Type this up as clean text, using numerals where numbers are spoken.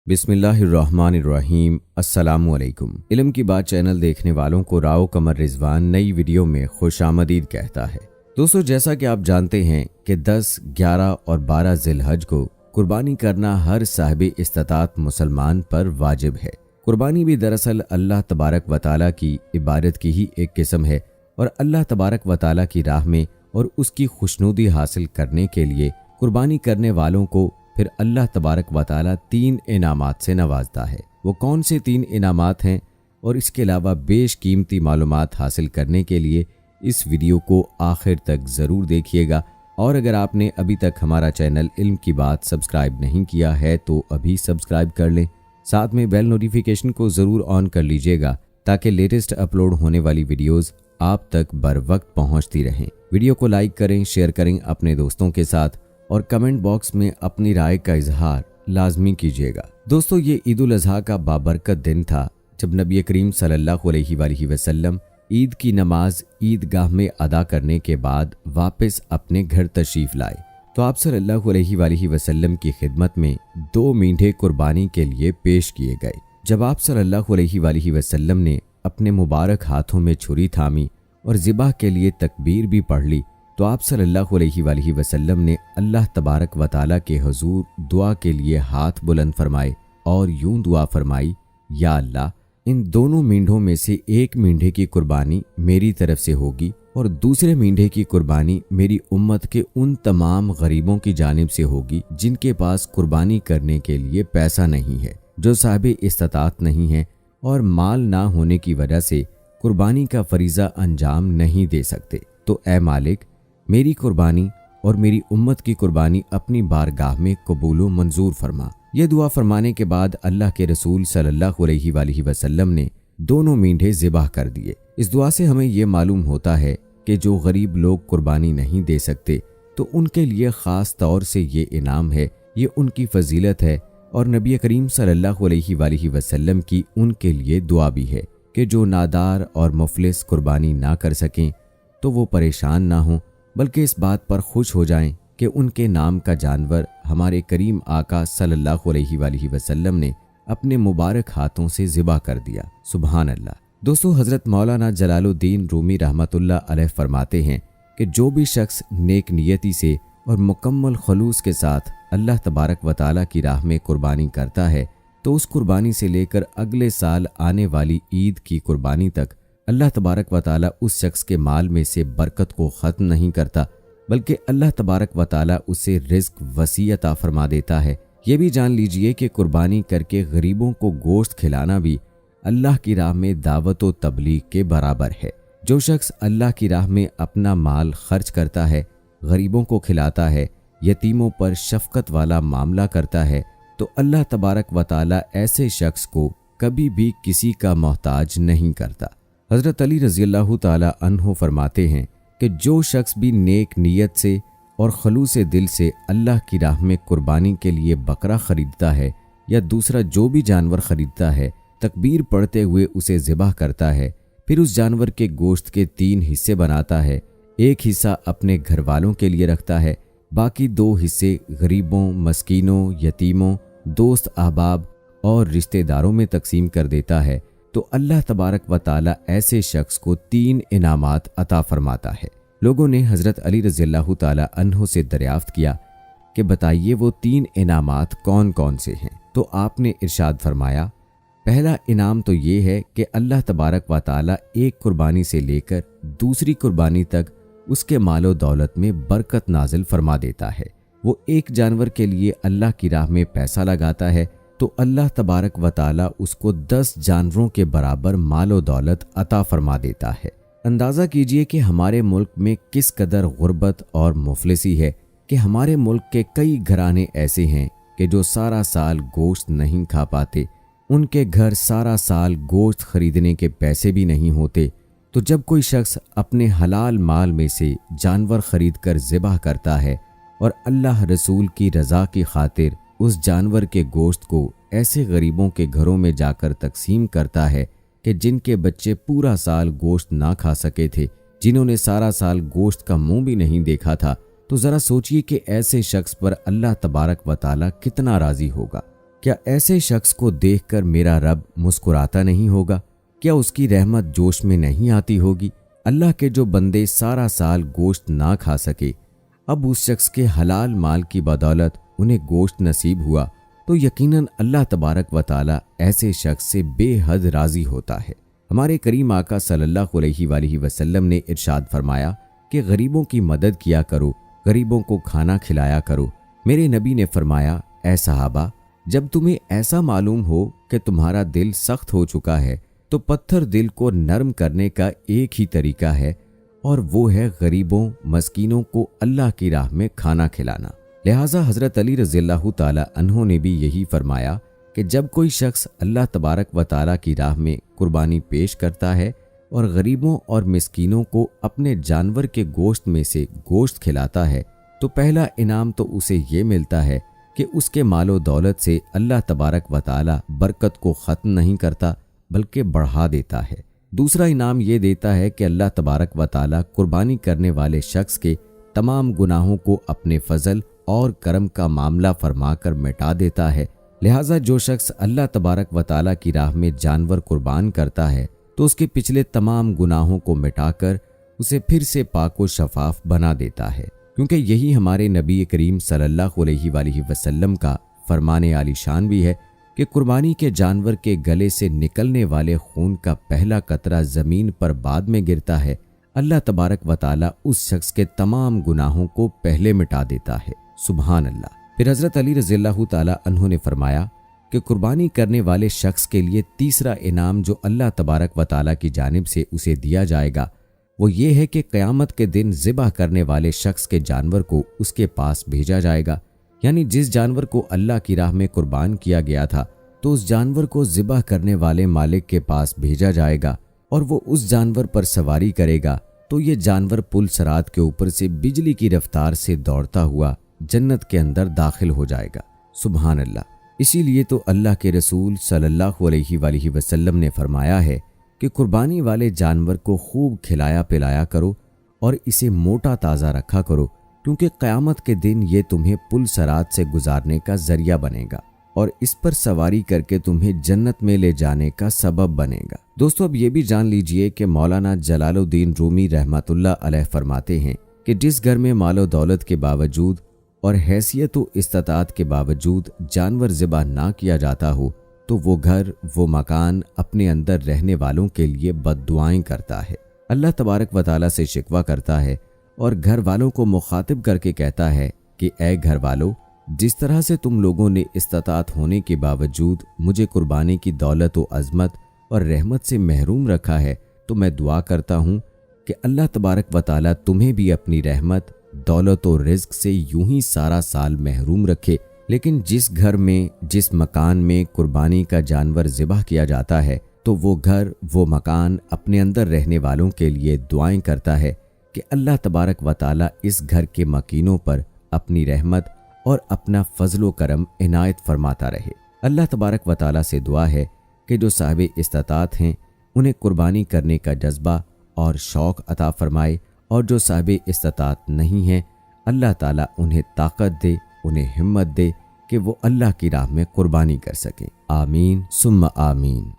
बिस्मिल्लाहिर्रहमानिर्रहीम। अस्सलामुअलैकुम। इल्म की बात चैनल देखने वालों को राव कमर रिजवान नई वीडियो में खुशामदीद कहता है। दोस्तों, जैसा कि आप जानते हैं कि 10, 11 और 12 जिलहज को कुर्बानी करना हर साहिब इस्तिताअत मुसलमान पर वाजिब है। कुर्बानी भी दरअसल अल्लाह तबारक व तआला की इबादत की ही एक किस्म है और अल्लाह तबारक व तआला की राह में और उसकी खुशनुदी हासिल करने के लिए कुर्बानी करने वालों को फिर अल्लाह तबारक व तआला 3 इनामात से नवाजता है। वो कौन से 3 इनामात हैं और इसके अलावा बेशकीमती मालूमात हासिल करने के लिए इस वीडियो को आखिर तक ज़रूर देखिएगा। और अगर आपने अभी तक हमारा चैनल इल्म की बात सब्सक्राइब नहीं किया है तो अभी सब्सक्राइब कर लें, साथ में बेल नोटिफिकेशन को ज़रूर ऑन कर लीजिएगा ताकि लेटेस्ट अपलोड होने वाली वीडियोज़ आप तक बर वक्त पहुँचती रहें। वीडियो को लाइक करें, शेयर करें अपने दोस्तों के साथ और कमेंट बॉक्स में अपनी राय का इजहार लाजमी कीजिएगा। दोस्तों, ये ईद उल अज़हा का बाबरकत दिन था जब नबी करीम सल्लल्लाहु अलैहि वसल्लम ईद की नमाज ईदगाह में अदा करने के बाद वापस अपने घर तशरीफ़ लाए तो आप सल्लल्लाहु अलैहि वसल्लम की खिदमत में 2 मींढे कुर्बानी के लिए पेश किए गए। जब आप सल्लल्लाहु अलैहि वसल्लम ने अपने मुबारक हाथों में छुरी थामी और ज़िबह के लिए तकबीर भी पढ़ ली तो आप सल्लल्लाहु अलैहि वसल्लम ने अल्लाह तबारक व तआला के हुजूर दुआ के लिए हाथ बुलंद फरमाए और यूं दुआ फरमाई, या अल्लाह, इन दोनों मींढों में से एक मींढे की कुर्बानी मेरी तरफ से होगी और दूसरे मींढे की कुर्बानी मेरी उम्मत के उन तमाम गरीबों की जानिब से होगी जिनके पास कुर्बानी करने के लिए पैसा नहीं है, जो साहिब इस्तिताअत नहीं है और माल ना होने की वजह से कुर्बानी का फरीज़ा अंजाम नहीं दे सकते। तो ए मालिक, मेरी कुर्बानी और मेरी उम्मत की कुर्बानी अपनी बारगाह में कबूल व मंजूर फरमा। यह दुआ फरमाने के बाद अल्लाह के रसूल सल्लल्लाहु अलैहि वसल्लम ने दोनों मींढे ज़िबह कर दिए। इस दुआ से हमें यह मालूम होता है कि जो गरीब लोग कुर्बानी नहीं दे सकते तो उनके लिए ख़ास तौर से ये इनाम है, ये उनकी फजीलत है और नबी करीम सल्लल्लाहु अलैहि वसल्लम की उनके लिए दुआ भी है कि जो नादार और मुफलिस कुर्बानी ना कर सकें तो वो परेशान ना हों, बल्कि इस बात पर खुश हो जाएं कि उनके नाम का जानवर हमारे करीम आका सल्लल्लाहु अलैहि वसल्लम ने अपने मुबारक हाथों से ज़िबा कर दिया। सुभान अल्लाह। दोस्तों, हज़रत मौलाना जलालुद्दीन रूमी रहमतुल्लाह अलैह फरमाते हैं कि जो भी शख्स नेक नियति से और मुकम्मल खलूस के साथ अल्लाह तबारक व तआला की राह में कुर्बानी करता है तो उस कुर्बानी से लेकर अगले साल आने वाली ईद की कुर्बानी तक अल्लाह तबारक व तआला उस शख्स के माल में से बरकत को ख़त्म नहीं करता, बल्कि अल्लाह तबारक व तआला उसे रिज़्क़ वसी अता फरमा देता है। ये भी जान लीजिए कि कुर्बानी करके गरीबों को गोश्त खिलाना भी अल्लाह की राह में दावत व तबलीग के बराबर है। जो शख्स अल्लाह की राह में अपना माल खर्च करता है, गरीबों को खिलाता है, यतीमों पर शफ़क़त वाला मामला करता है तो अल्लाह तबारक व तआला ऐसे शख्स को कभी भी किसी का मोहताज नहीं करता। हज़रत अली रज़ियल्लाहु ताला अन्हु फरमाते हैं कि जो शख्स भी नेक नीयत से और खलूस दिल से अल्लाह की राह में कुर्बानी के लिए बकरा ख़रीदता है या दूसरा जो भी जानवर ख़रीदता है, तकबीर पढ़ते हुए उसे ज़िबह करता है, फिर उस जानवर के गोश्त के 3 हिस्से बनाता है, एक हिस्सा अपने घर वालों के लिए रखता है, बाकी 2 हिस्से गरीबों, मस्कीनों, यतीमों, दोस्त अहबाब और रिश्तेदारों में तकसीम कर देता है तो अल्लाह तबारक व तआला ऐसे शख्स को 3 इनामात अता फरमाता है। लोगों ने हज़रत अली रज़ियल्लाहु ताला अन्हु से दरियाफ्त किया कि बताइए वो 3 इनामात कौन कौन से हैं। तो आपने इरशाद फरमाया, पहला इनाम तो ये है कि अल्लाह तबारक व तआला एक कुर्बानी से लेकर दूसरी कुर्बानी तक उसके मालो दौलत में बरकत नाजिल फरमा देता है। वो एक जानवर के लिए अल्लाह की राह में पैसा लगाता है तो अल्लाह तबारक व तआला उसको 10 जानवरों के बराबर मालो दौलत अता फरमा देता है। अंदाज़ा कीजिए कि हमारे मुल्क में किस कदर गुर्बत और मुफलिसी है कि हमारे मुल्क के कई घराने ऐसे हैं कि जो सारा साल गोश्त नहीं खा पाते, उनके घर सारा साल गोश्त खरीदने के पैसे भी नहीं होते। तो जब कोई शख्स अपने हलाल माल में से जानवर खरीद कर ज़िबह करता है और अल्लाह रसूल की रज़ा की खातिर उस जानवर के गोश्त को ऐसे गरीबों के घरों में जाकर तकसीम करता है कि जिनके बच्चे पूरा साल गोश्त ना खा सके थे, जिन्होंने सारा साल गोश्त का मुंह भी नहीं देखा था, तो ज़रा सोचिए कि ऐसे शख्स पर अल्लाह तबारक व तआला कितना राज़ी होगा। क्या ऐसे शख्स को देखकर मेरा रब मुस्कुराता नहीं होगा? क्या उसकी रहमत जोश में नहीं आती होगी? अल्लाह के जो बंदे सारा साल गोश्त ना खा सके, अब उस शख्स के हलाल माल की बदौलत उन्हें गोश्त नसीब हुआ तो यकीनन अल्लाह तबारक व तआला ऐसे शख्स से बेहद राजी होता है। हमारे करीम आका सल्लल्लाहु अलैहि वसल्लम ने इरशाद फरमाया कि गरीबों की मदद किया करो, गरीबों को खाना खिलाया करो। मेरे नबी ने फरमाया, ऐ सहाबा, जब तुम्हें ऐसा मालूम हो कि तुम्हारा दिल सख्त हो चुका है तो पत्थर दिल को नरम करने का एक ही तरीका है और वो है गरीबों मस्कीनों को अल्लाह की राह में खाना खिलाना। लिहाजा हज़रत अली रज़ियल्लाहु ताला अन्हो ने भी यही फरमाया कि जब कोई शख्स अल्लाह तबारक व ताला की राह में कुर्बानी पेश करता है और गरीबों और मिस्कीनों को अपने जानवर के गोश्त में से गोश्त खिलाता है तो पहला इनाम तो उसे ये मिलता है कि उसके मालो दौलत से अल्लाह तबारक व ताला बरकत को ख़त्म नहीं करता बल्कि बढ़ा देता है। दूसरा इनाम ये देता है कि अल्लाह तबारक व ताला कुर्बानी करने वाले शख्स के तमाम गुनाहों को अपने फजल और करम का मामला फरमाकर मिटा देता है। लिहाजा जो शख्स अल्लाह तबारक व ताला की राह में जानवर कुर्बान करता है तो उसके पिछले तमाम गुनाहों को मिटाकर उसे फिर से पाक व शफाफ बना देता है, क्योंकि यही हमारे नबी करीम सल्लल्लाहु अलैहि वसल्लम का फरमाने आलीशान भी है कि कुर्बानी के जानवर के गले से निकलने वाले खून का पहला कतरा ज़मीन पर बाद में गिरता है, अल्लाह तबारक व ताला उस शख्स के तमाम गुनाहों को पहले मिटा देता है। सुभान अल्लाह। फिर हज़रत अली रज़ियल्लाहु ताला अन्हु ने फरमाया कि कुर्बानी करने वाले शख्स के लिए तीसरा इनाम जो अल्लाह तबारक व ताला की जानिब से उसे दिया जाएगा वो ये है कि क़यामत के दिन ज़िबह करने वाले शख्स के जानवर को उसके पास भेजा जाएगा। यानी जिस जानवर को अल्लाह की राह में कुर्बान किया गया था तो उस जानवर को ज़िबह करने वाले मालिक के पास भेजा जाएगा और वो उस जानवर पर सवारी करेगा तो ये जानवर पुल सरात के ऊपर से बिजली की रफ्तार से दौड़ता हुआ जन्नत के अंदर दाखिल हो जाएगा। सुभान अल्लाह। इसीलिए तो अल्लाह के रसूल सल्लल्लाहु अलैहि वसल्लम ने फरमाया है कि कुर्बानी वाले जानवर को खूब खिलाया पिलाया करो और इसे मोटा ताज़ा रखा करो, क्योंकि क़यामत के दिन ये तुम्हें पुल सरात से गुजारने का जरिया बनेगा और इस पर सवारी करके तुम्हें जन्नत में ले जाने का सबब बनेगा। दोस्तों, अब ये भी जान लीजिए कि मौलाना जलालुद्दीन रूमी रहमतुल्लाह अलैह फरमाते हैं कि जिस घर में मालो दौलत के बावजूद और हैसियत व इस्तात के बावजूद जानवर ज़िबा ना किया जाता हो तो वो घर वो मकान अपने अंदर रहने वालों के लिए बद्दुआएं करता है, अल्लाह तबारक व ताला से शिकवा करता है और घर वालों को मुखातिब करके कहता है कि ऐ घर वालों, जिस तरह से तुम लोगों ने इस्तात होने के बावजूद मुझे कुर्बानी की दौलत व अज़मत और रहमत से महरूम रखा है तो मैं दुआ करता हूँ कि अल्लाह तबारक व ताला तुम्हें भी अपनी रहमत दौलत और रिज़्क से यूं ही सारा साल महरूम रखे। लेकिन जिस घर में जिस मकान में कुर्बानी का जानवर ज़िबह किया जाता है तो वो घर वो मकान अपने अंदर रहने वालों के लिए दुआएं करता है कि अल्लाह तबारक व ताला इस घर के मकीनों पर अपनी रहमत और अपना फजलो करम इनायत फरमाता रहे। अल्लाह तबारक व ताला से दुआ है कि जो साहिब इस्तात हैं उन्हें कुर्बानी करने का जज्बा और शौक़ अता फरमाए और जो साहिब इस्तात नहीं हैं अल्लाह ताला उन्हें ताकत दे, उन्हें हिम्मत दे कि वो अल्लाह की राह में कुर्बानी कर सकें। आमीन सुम्मा आमीन।